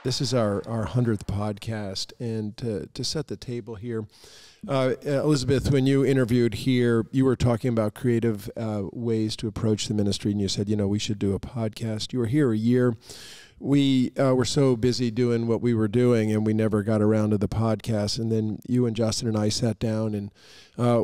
This is our 100th podcast, and to set the table here, Elizabeth, when you interviewed here, you were talking about creative ways to approach the ministry, and you said, we should do a podcast. You were here a year. We were so busy doing what we were doing, and we never got around to the podcast. And then you and Justin and I sat down, and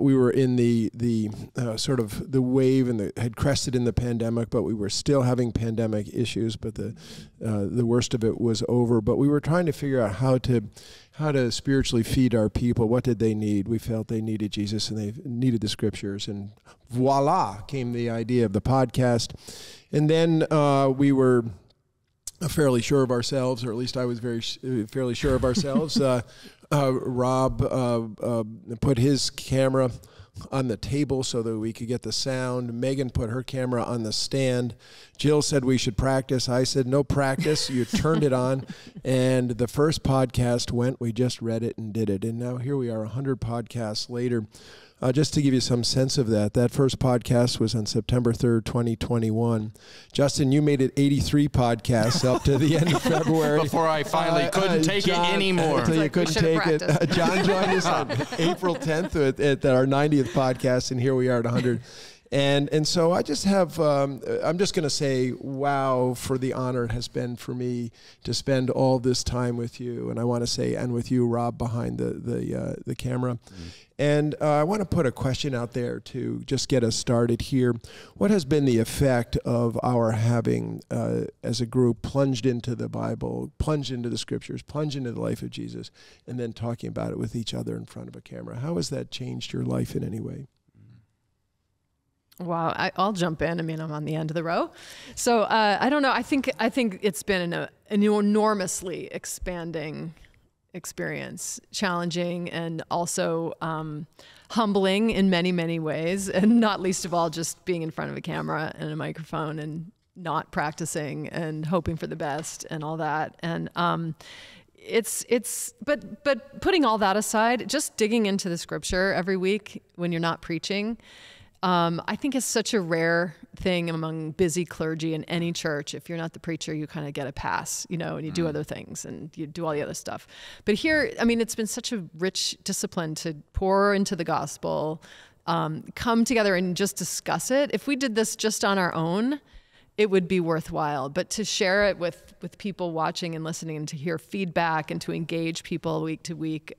we were in the sort of the wave and had crested in the pandemic, but we were still having pandemic issues. But the worst of it was over. But we were trying to figure out how to spiritually feed our people. What did they need? We felt they needed Jesus, and they needed the Scriptures. And voila, came the idea of the podcast. And then we were fairly sure of ourselves, or at least I was fairly sure of ourselves. Rob put his camera on the table so that we could get the sound. Megan put her camera on the stand. Jill said we should practice. I said, no practice. You turned it on. And the first podcast went. We just read it and did it. And now here we are 100 podcasts later. Just to give you some sense of that first podcast was on September 3rd, 2021. Justin, you made it 83 podcasts up to the end of February. Before I finally couldn't take it anymore. Until you couldn't take it. John joined us on April 10th at our 90th podcast, and here we are at 100. And so I just have, I'm just going to say, wow, for the honor it has been for me to spend all this time with you. And I want to say, and with you, Rob, behind the camera. Mm-hmm. And I want to put a question out there to just get us started here. What has been the effect of our having, as a group, plunged into the Bible, plunged into the Scriptures, plunged into the life of Jesus, and then talking about it with each other in front of a camera? How has that changed your life in any way? Wow, I'll jump in. I mean, I'm on the end of the row. So I don't know. I think it's been an enormously expanding experience, challenging and also humbling in many, many ways. And not least of all, just being in front of a camera and a microphone and not practicing and hoping for the best and all that. And but putting all that aside, just digging into the Scripture every week when you're not preaching, I think it's such a rare thing among busy clergy in any church. If you're not the preacher, you kind of get a pass, and you do other things and you do all the other stuff. But here, I mean, it's been such a rich discipline to pour into the gospel, come together and just discuss it. If we did this just on our own, it would be worthwhile. But to share it with people watching and listening and to hear feedback and to engage people week to week,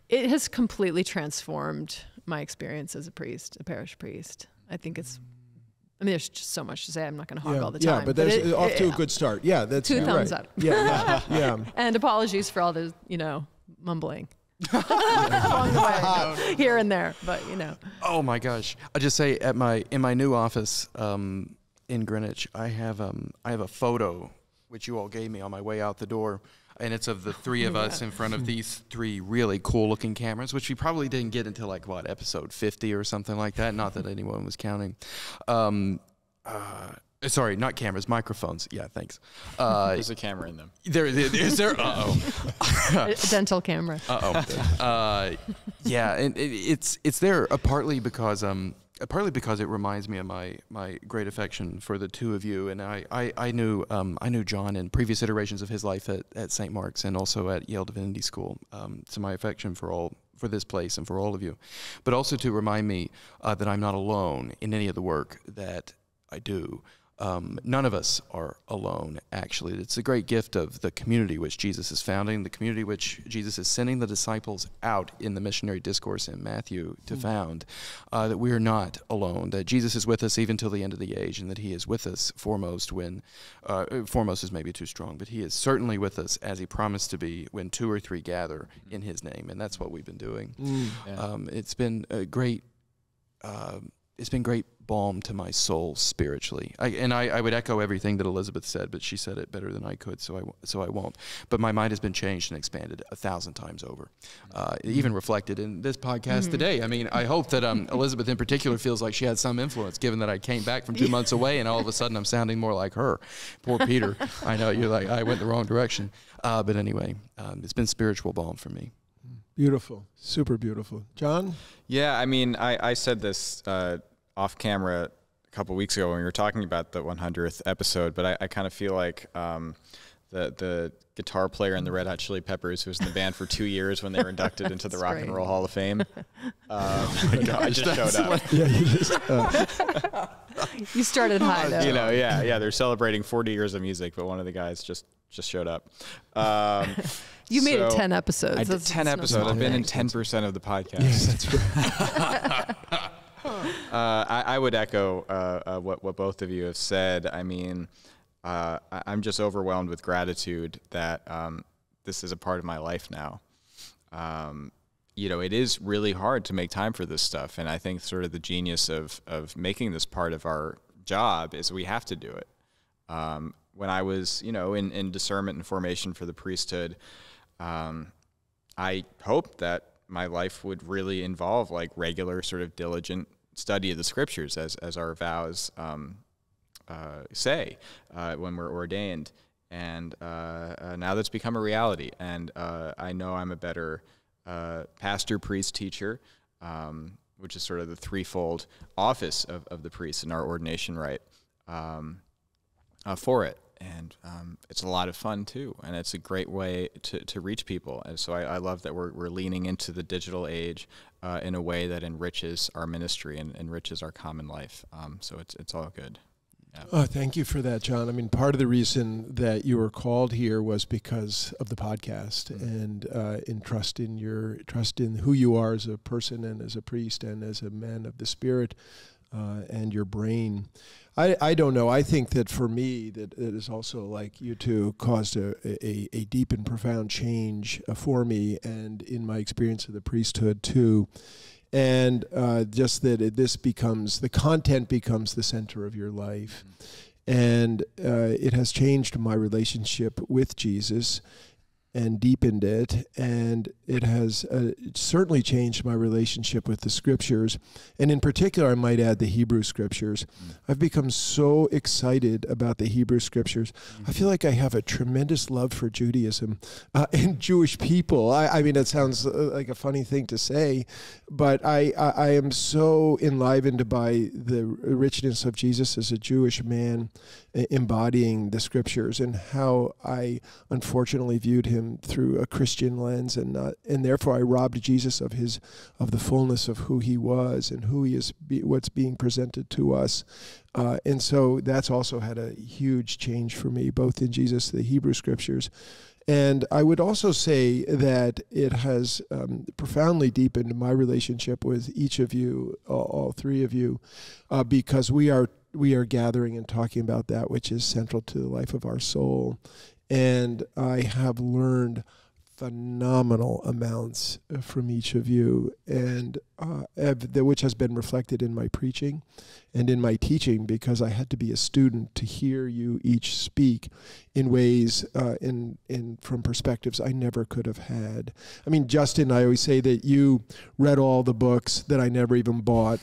it has completely transformed my experience as a parish priest. I think there's just so much to say. I'm not going to hog all the time. Yeah, but that's off to a good start. Yeah, that's two thumbs up. Yeah. And apologies for all the, mumbling along the way, here and there. But Oh my gosh! I just say in my new office in Greenwich, I have a photo which you all gave me on my way out the door. And it's of the three of us in front of these three really cool-looking cameras, which we probably didn't get until episode 50 or something like that. Not that anyone was counting. Sorry, not cameras, microphones. Yeah, thanks. There's a camera in them. Is there? Uh-oh. A dental camera. Uh-oh. Yeah, and it's there partly because it reminds me of my great affection for the two of you, and I knew John in previous iterations of his life at St. Mark's and also at Yale Divinity School. So my affection for this place and for all of you, but also to remind me that I'm not alone in any of the work that I do. None of us are alone, actually. It's a great gift of the community which Jesus is founding, the community which Jesus is sending the disciples out in the missionary discourse in Matthew to found, that we are not alone, that Jesus is with us even till the end of the age, and that he is with us foremost when, foremost is maybe too strong, but he is certainly with us as he promised to be when 2 or 3 gather in his name, and that's what we've been doing. It's been a great... it's been great balm to my soul spiritually. I would echo everything that Elizabeth said, but she said it better than I could, so I won't. But my mind has been changed and expanded 1,000 times over, even reflected in this podcast today. I mean, I hope that Elizabeth in particular feels like she had some influence, given that I came back from 2 months away and all of a sudden I'm sounding more like her. Poor Peter. I know, you're like, I went the wrong direction. But anyway, it's been spiritual balm for me. Beautiful. Super beautiful. John? Yeah, I mean, I said this off camera a couple weeks ago when we were talking about the 100th episode, but I kind of feel like the guitar player in the Red Hot Chili Peppers, who was in the band for 2 years when they were inducted into the Rock and Roll Hall of Fame. I just showed up. Yeah, you just, You started high, though. You know, yeah, they're celebrating 40 years of music, but one of the guys just showed up. You made it 10 episodes. I did 10 episodes. I've been in 10% of the podcast. Yes, that's right. I would echo what both of you have said. I mean, I'm just overwhelmed with gratitude that this is a part of my life now. You know, it is really hard to make time for this stuff, and I think sort of the genius of making this part of our job is we have to do it. When I was, you know, in discernment and formation for the priesthood, I hoped that my life would really involve like regular sort of diligent study of the scriptures, as our vows say when we're ordained. And now that's become a reality. And I know I'm a better pastor, priest, teacher, which is sort of the threefold office of the priest in our ordination rite, for it. And it's a lot of fun too, and it's a great way to reach people. And so I love that we're leaning into the digital age in a way that enriches our ministry and enriches our common life. So it's all good. Yeah. Oh, thank you for that, John. I mean, part of the reason that you were called here was because of the podcast and in trust in who you are as a person and as a priest and as a man of the Spirit and your brain. I don't know. I think that for me, that it is also like you two caused a deep and profound change for me and in my experience of the priesthood too. And just that the content becomes the center of your life. And it has changed my relationship with Jesus and deepened it, and it has certainly changed my relationship with the scriptures, and in particular, I might add the Hebrew scriptures. I've become so excited about the Hebrew scriptures. I feel like I have a tremendous love for Judaism and Jewish people. I mean, it sounds like a funny thing to say, but I am so enlivened by the richness of Jesus as a Jewish man embodying the scriptures, and how I unfortunately viewed him through a Christian lens, and therefore I robbed Jesus of the fullness of who he was and who he is, what's being presented to us. And so that's also had a huge change for me, both in Jesus, the Hebrew scriptures. And I would also say that it has profoundly deepened my relationship with each of you, all three of you, because we are gathering and talking about that which is central to the life of our soul. And I have learned phenomenal amounts from each of you, and which has been reflected in my preaching and in my teaching, because I had to be a student to hear you each speak in ways, from perspectives I never could have had. I mean, Justin, I always say that you read all the books that I never even bought,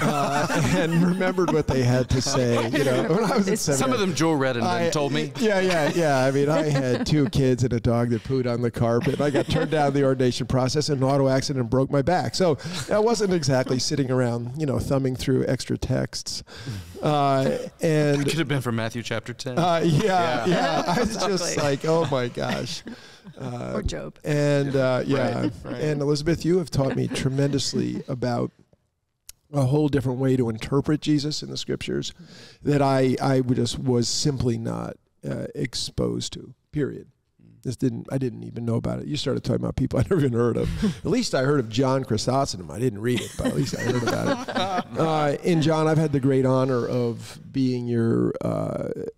and remembered what they had to say. You know, when I was in seminary, some of them Joel read and then told me. Yeah. I mean, I had 2 kids and a dog that pooed on the carpet. I got turned down the ordination process in an auto accident and broke my back. So I wasn't exactly sitting around, thumbing through extra texts. And could have been from Matthew chapter 10. Yeah. I was just like, oh my gosh. Or Job. And Right. And Elizabeth, you have taught me tremendously about a whole different way to interpret Jesus in the scriptures that I just was simply not exposed to, period. I didn't even know about it. You started talking about people I never even heard of. At least I heard of John Chrysostom. I didn't read it, but at least I heard about it. And John, I've had the great honor of being your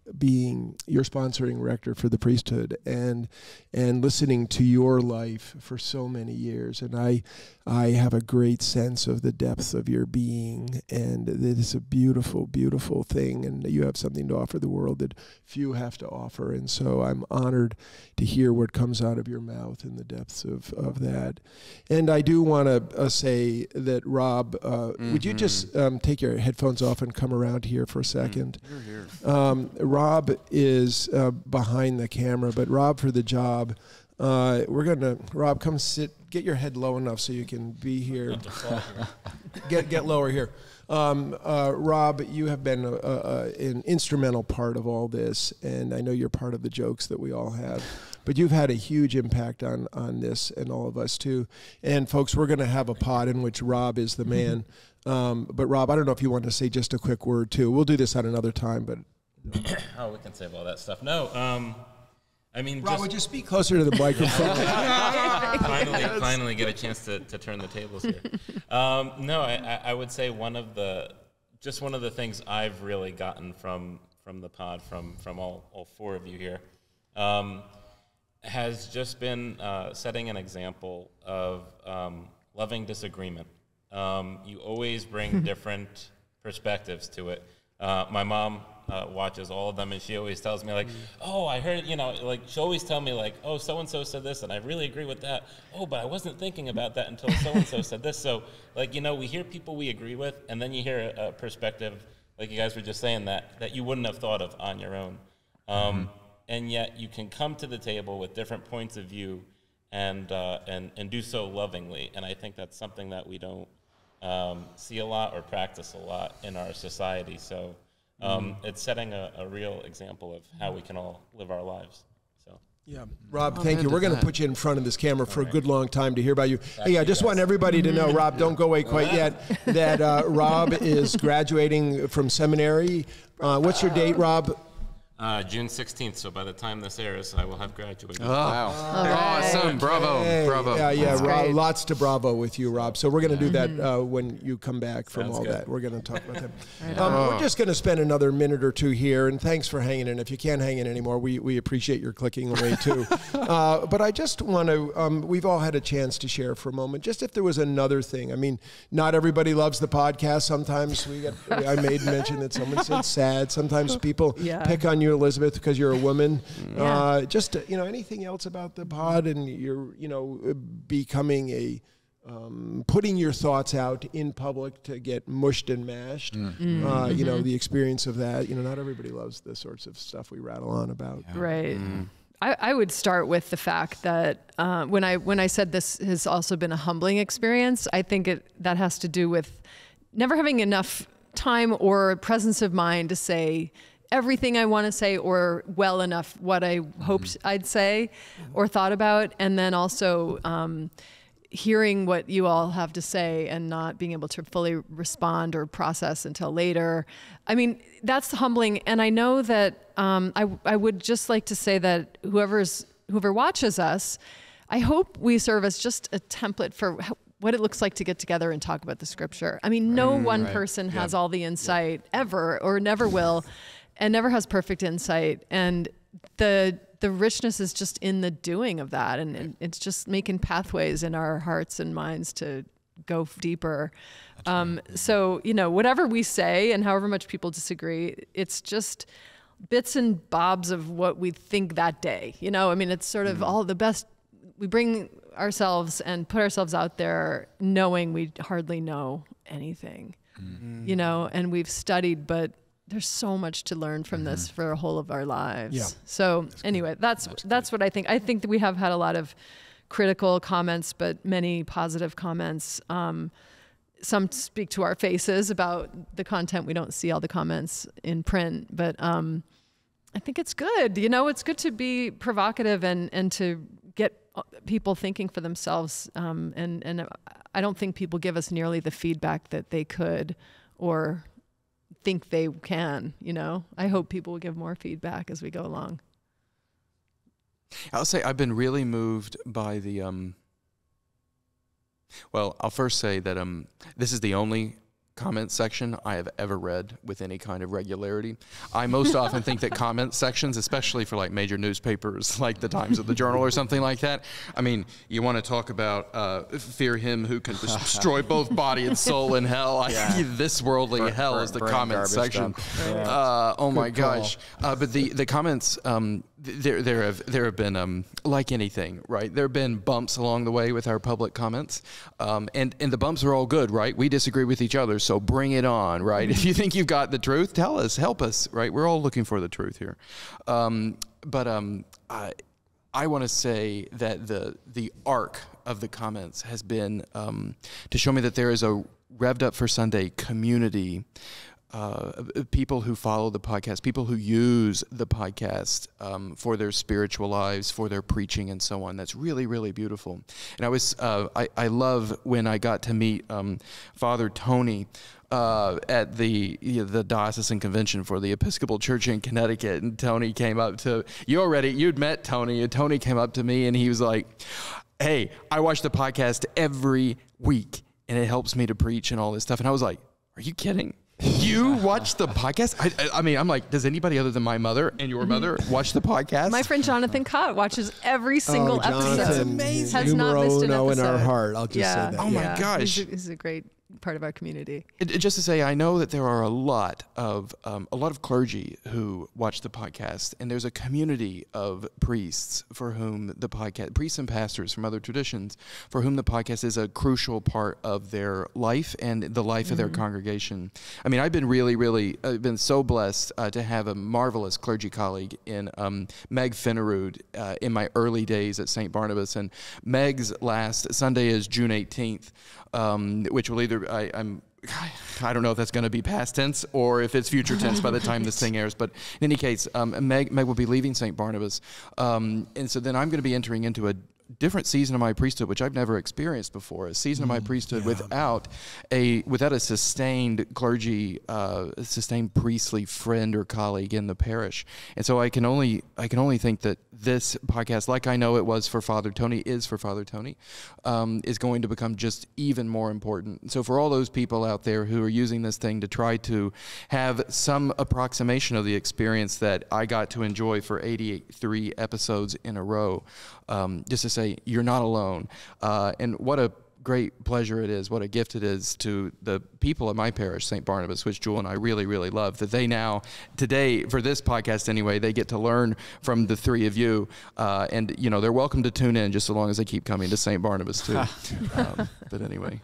sponsoring rector for the priesthood, and listening to your life for so many years. And I have a great sense of the depth of your being, and it is a beautiful, beautiful thing. And you have something to offer the world that few have to offer. And so I'm honored to hear what comes out of your mouth in the depths of that. And I do want to say that, Rob, would you just take your headphones off and come around here for a second? Here. Rob is behind the camera, but Rob for the job. Rob, come sit, get your head low enough so you can be here. get lower here. Rob, you have been an instrumental part of all this, and I know you're part of the jokes that we all have. But you've had a huge impact on this and all of us too. And folks, we're going to have a pod in which Rob is the man. But Rob, I don't know if you want to say just a quick word too. We'll do this at another time, but. Oh, we can save all that stuff. No, I mean, Rob, would you speak closer to the microphone? finally get a chance to turn the tables here. No, I would say one of the things I've really gotten from the pod, from all four of you here, has just been setting an example of loving disagreement. You always bring different perspectives to it. My mom watches all of them, and she always tells me, like, oh, I heard, like, she'll always tell me, like, oh, so-and-so said this, and I really agree with that. Oh, but I wasn't thinking about that until so-and-so said this. So, like, we hear people we agree with, and then you hear a perspective, like you guys were just saying, that you wouldn't have thought of on your own. And yet you can come to the table with different points of view and do so lovingly. And I think that's something that we don't see a lot or practice a lot in our society. So it's setting a real example of how we can all live our lives. So. Yeah, Rob, thank you. We're going to put you in front of this camera for a good long time to hear about you. Hey, I just want everybody to know, Rob, don't go away quite yet, that Rob is graduating from seminary. What's your date, Rob? June 16th, so by the time this airs, I will have graduated. Oh, wow. Awesome. Bravo. Hey, Bravo. Yeah, Rob, lots to bravo with you, Rob. So we're going to do that when you come back from all that. We're going to talk about that. We're just going to spend another minute or two here, and thanks for hanging in. If you can't hang in anymore, we appreciate your clicking away too. But I just want to, we've all had a chance to share for a moment, just if there was another thing. I mean, not everybody loves the podcast. Sometimes I made mention that someone said sad. Sometimes people pick on you, Elizabeth, because you're a woman. Just anything else about the pod and you're becoming putting your thoughts out in public to get mushed and mashed. The experience of that. Not everybody loves the sorts of stuff we rattle on about. Right. I would start with the fact that when I said this has also been a humbling experience, I think that has to do with never having enough time or presence of mind to say everything I want to say, or well enough what I hoped I'd say or thought about, and then also hearing what you all have to say and not being able to fully respond or process until later. I mean, that's humbling. And I know that I would just like to say that whoever watches us, I hope we serve as just a template for what it looks like to get together and talk about the scripture. I mean, no one person has all the insight ever, or never will, and never has perfect insight. And the richness is just in the doing of that. And it's just making pathways in our hearts and minds to go deeper. So, whatever we say and however much people disagree, it's just bits and bobs of what we think that day. I mean, it's sort of all the best. We bring ourselves and put ourselves out there knowing we hardly know anything, and we've studied, but there's so much to learn from this for the whole of our lives. Yeah. So anyway, that's what I think. I think that we have had a lot of critical comments, but many positive comments. Some speak to our faces about the content. We don't see all the comments in print, but I think it's good. It's good to be provocative and to get people thinking for themselves. And I don't think people give us nearly the feedback that they could or think they can. I hope people will give more feedback as we go along. I'll say I've been really moved by the well, I'll first say that this is the only comment section I have ever read with any kind of regularity. I most often think that comment sections, especially for like major newspapers like the Times of the Journal or something like that, I mean, you want to talk about fear him who can destroy both body and soul in hell. This worldly hell is the comment section. Oh my gosh. But the comments, there have been, like anything, right? There have been bumps along the way with our public comments. And the bumps are all good, right? We disagree with each other, so bring it on, right? If you think you've got the truth, tell us, help us, right? We're all looking for the truth here. But I want to say that the arc of the comments has been to show me that there is a Rev'd Up for Sunday community, people who follow the podcast, people who use the podcast for their spiritual lives, for their preaching and so on. That's really, really beautiful. And I love when I got to meet Father Tony at the diocesan convention for the Episcopal Church in Connecticut, and Tony came up to you'd met Tony, and Tony came up to me and he was like, "Hey, I watch the podcast every week and it helps me to preach and all this stuff." And I was like, "Are you kidding? You watch the podcast?" I mean, I'm like, does anybody other than my mother and your mother watch the podcast? My friend Jonathan Cott watches every single episode. That's amazing. Has not missed an episode. in our heart. I'll just say that. Oh my gosh. He's a great part of our community. Just to say, I know that there are a lot of clergy who watch the podcast, and there's a community of priests for whom the podcast, priests and pastors from other traditions, for whom the podcast is a crucial part of their life and the life of their congregation. I mean, I've been been so blessed to have a marvelous clergy colleague in Meg Finnerud in my early days at St. Barnabas, and Meg's last Sunday is June 18th, which will either I don't know if that's going to be past tense or if it's future tense by the time this thing airs. But in any case, Meg will be leaving St. Barnabas. And so then I'm going to be entering into a different season of my priesthood, which I've never experienced before, a season of my priesthood without a sustained clergy, sustained priestly friend or colleague in the parish. And so I can only think that this podcast, like I know it was for Father Tony, is going to become just even more important. So for all those people out there who are using this thing to try to have some approximation of the experience that I got to enjoy for 83 episodes in a row, just to say you're not alone. And what a great pleasure it is, what a gift it is to the people of my parish, St. Barnabas, which Jewel and I really, really love, that they now, today, for this podcast anyway, they get to learn from the three of you. And, you know, they're welcome to tune in just so long as they keep coming to St. Barnabas, too. But anyway.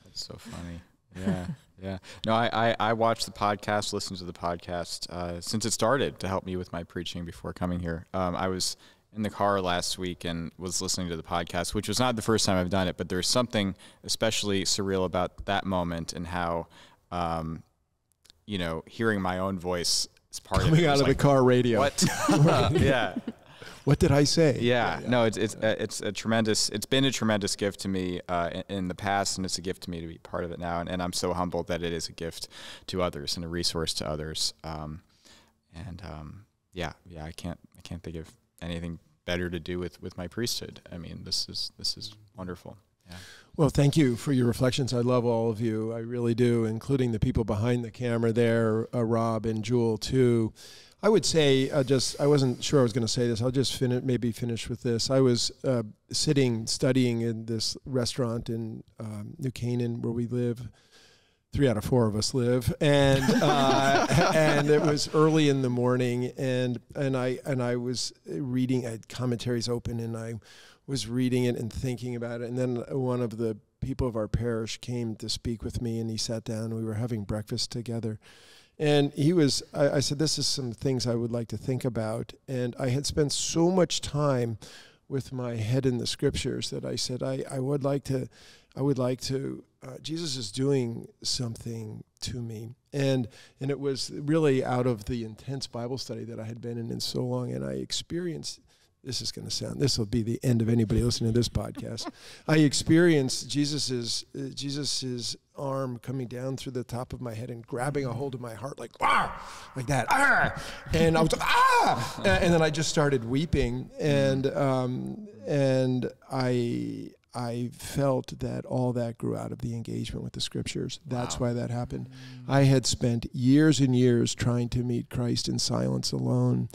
That's so funny. Yeah. Yeah. No, I watched the podcast, listened to the podcast since it started to help me with my preaching before coming here. I was in the car last week and was listening to the podcast, which was not the first time I've done it, but there's something especially surreal about that moment and how, you know, hearing my own voice is part coming out of the car radio. What? Yeah. What did I say? Yeah. No, it's a tremendous. It's been a tremendous gift to me in the past, and it's a gift to me to be part of it now. And I'm so humbled that it is a gift to others and a resource to others. Yeah. I can't think of anything better to do with my priesthood. I mean, this is wonderful. Yeah. Well, thank you for your reflections. I love all of you. I really do, including the people behind the camera there, Rob and Jewel too. I would say, I wasn't sure I was going to say this. I'll just finish with this. I was studying in this restaurant in New Canaan where we live. 3 out of 4 of us live, and and it was early in the morning, and I was reading. I had commentaries open, and I was reading it and thinking about it. And then one of the people of our parish came to speak with me, and he sat down. And we were having breakfast together, and I said, "This is some things I would like to think about." And I had spent so much time with my head in the scriptures that I said, I would like to. Jesus is doing something to me, and it was really out of the intense Bible study that I had been in so long, and I experienced. This will be the end of anybody listening to this podcast. I experienced Jesus's arm coming down through the top of my head and grabbing a hold of my heart like that, and I was like, and then I just started weeping, and I felt that all that grew out of the engagement with the scriptures. That's why that happened. I had spent years and years trying to meet Christ in silence alone,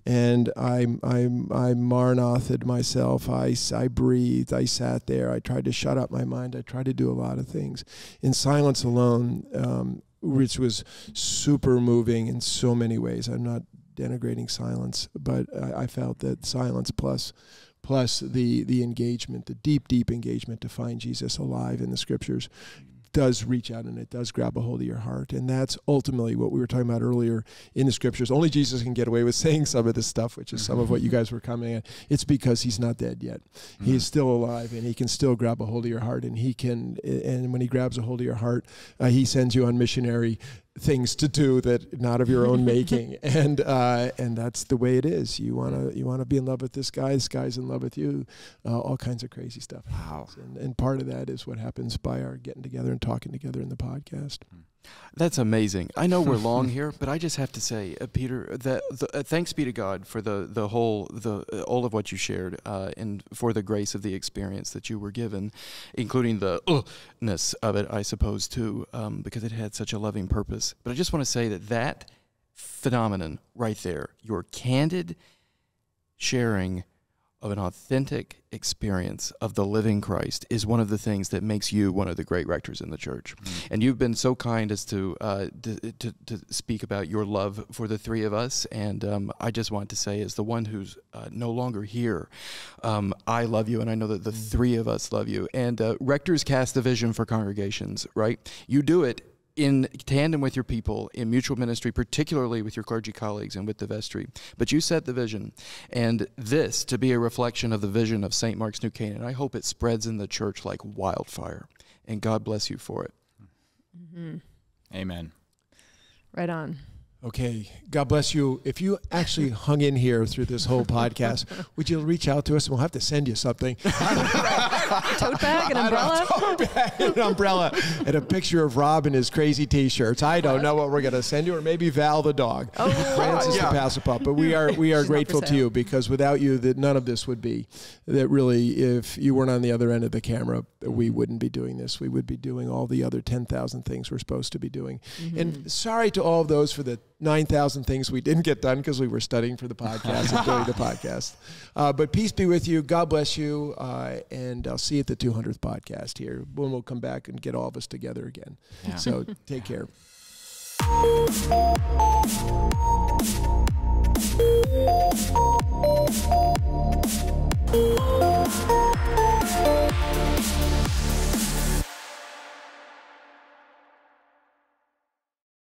and I Maranathed myself. I breathed. I sat there. I tried to shut up my mind. I tried to do a lot of things in silence alone, which was super moving in so many ways. I'm not denigrating silence, but I felt that silence plus the engagement, the deep engagement to find Jesus alive in the scriptures, does reach out and it does grab a hold of your heart. And that's ultimately what we were talking about earlier in the scriptures. Only Jesus can get away with saying some of this stuff, which is some of what you guys were coming at. It's because he's not dead yet. He is still alive, and he can still grab a hold of your heart. And and when he grabs a hold of your heart, he sends you on missionary things to do that not of your own making, and that's the way it is. You wanna be in love with this guy. This guy's in love with you. All kinds of crazy stuff. Wow. And part of that is what happens by our getting together and talking together in the podcast. That's amazing. I know we're long here, but I just have to say, Peter, that thanks be to God for all of what you shared, and for the grace of the experience that you were given, including the ness of it, I suppose, too, because it had such a loving purpose. But I just want to say that phenomenon right there, your candid sharing of an authentic experience of the living Christ, is one of the things that makes you one of the great rectors in the church. And you've been so kind as to speak about your love for the three of us. And I just want to say, as the one who's no longer here, I love you, and I know that the three of us love you. And rectors cast the vision for congregations, right? You do it in tandem with your people in mutual ministry, particularly with your clergy colleagues and with the vestry. But you set the vision, and this to be a reflection of the vision of St. Mark's New Canaan. I hope it spreads in the church like wildfire, and God bless you for it. Amen. Right on. Okay, God bless you. If you actually hung in here through this whole podcast, would you reach out to us, and we'll have to send you something. Tote bag, an umbrella? Tote bag, an umbrella, and a picture of Rob in his crazy T-shirts. I don't know what we're going to send you, or maybe Val the dog. Oh, Francis the Passipup. But we are grateful to you, because without you, none of this would be. That really, if you weren't on the other end of the camera, we wouldn't be doing this. We would be doing all the other 10,000 things we're supposed to be doing. And sorry to all of those for the 9,000 things we didn't get done because we were studying for the podcast and doing the podcast. But peace be with you. God bless you. And I'll see you at the 200th podcast here, when we'll come back and get all of us together again. Yeah. So take care.